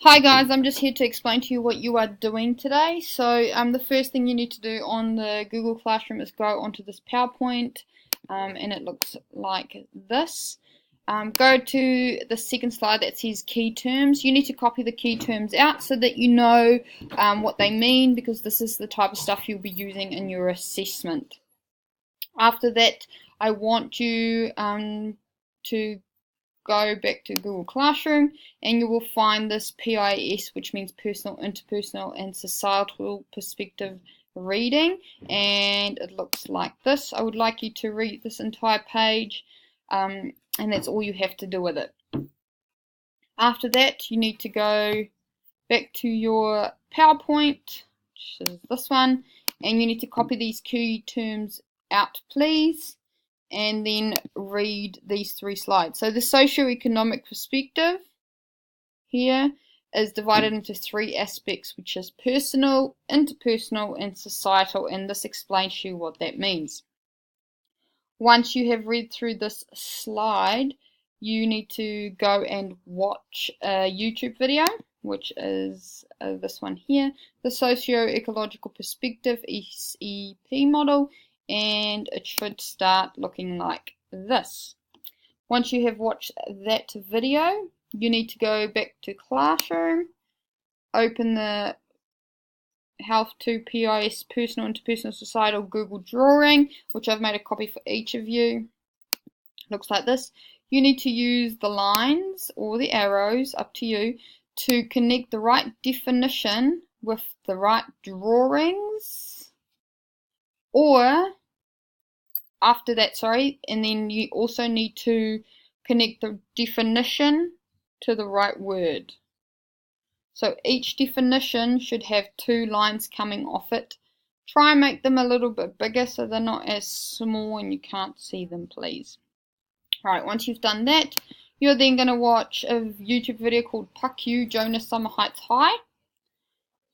Hi guys, I'm just here to explain to you what you are doing today. So the first thing you need to do on the Google Classroom is go onto this PowerPoint and it looks like this. Go to the second slide that says key terms. You need to copy the key terms out so that you know what they mean, because this is the type of stuff you'll be using in your assessment. After that, I want you to go back to Google Classroom and you will find this PIS, which means personal, interpersonal and societal perspective reading, and it looks like this. I would like you to read this entire page and that's all you have to do with it. After that, you need to go back to your PowerPoint, which is this one, and you need to copy these key terms out, please, and then read these three slides. So the socio-economic perspective here is divided into three aspects, which is personal, interpersonal, and societal, and this explains to you what that means. Once you have read through this slide, you need to go and watch a YouTube video, which is this one here, the socio-ecological perspective SEP model, and it should start looking like this. Once you have watched that video, you need to go back to Classroom, open the Health 2 PIS Personal, Interpersonal, Societal Google Drawing, which I've made a copy for each of you. Looks like this. You need to use the lines or the arrows, up to you, to connect the right definition with the right drawings, or after that, and then you also need to connect the definition to the right word. So each definition should have two lines coming off it. Try and make them a little bit bigger so they're not as small and you can't see them, please. Alright, once you've done that, you're then going to watch a YouTube video called PUCU Jonah Summer Heights High.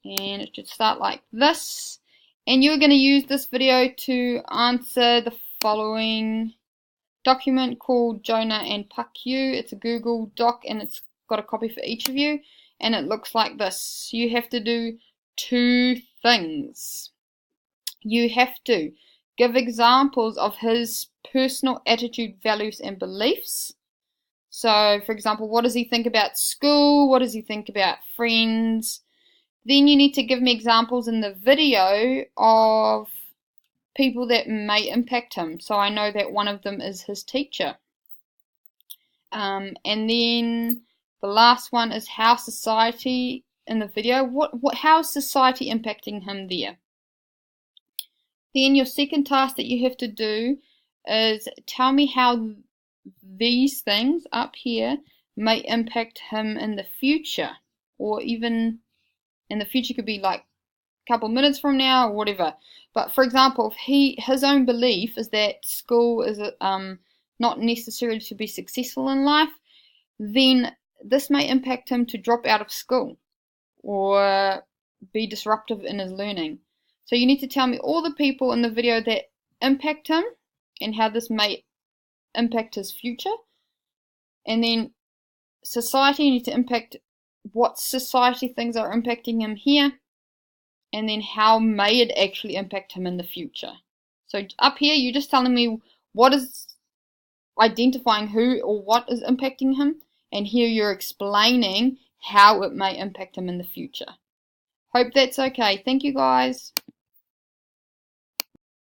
And it should start like this. And you're going to use this video to answer the following document called Jonah and PUCU. It's a Google Doc and it's got a copy for each of you. And it looks like this. You have to do two things. You have to give examples of his personal attitude, values, and beliefs. So, for example, what does he think about school? What does he think about friends? Then you need to give me examples in the video of people that may impact him. So I know that one of them is his teacher. And then the last one is how society in the video. How is society impacting him there? Then your second task that you have to do is tell me how these things up here may impact him in the future, or even in the future could be like a couple minutes from now or whatever. But for example, if his own belief is that school is not necessarily to be successful in life, then this may impact him to drop out of school or be disruptive in his learning. So you need to tell me all the people in the video that impact him and how this may impact his future. And then society, you need to impact what society things are impacting him here, and then how may it actually impact him in the future. So up here, you're just telling me what is identifying who or what is impacting him, and here you're explaining how it may impact him in the future. Hope that's okay. Thank you, guys.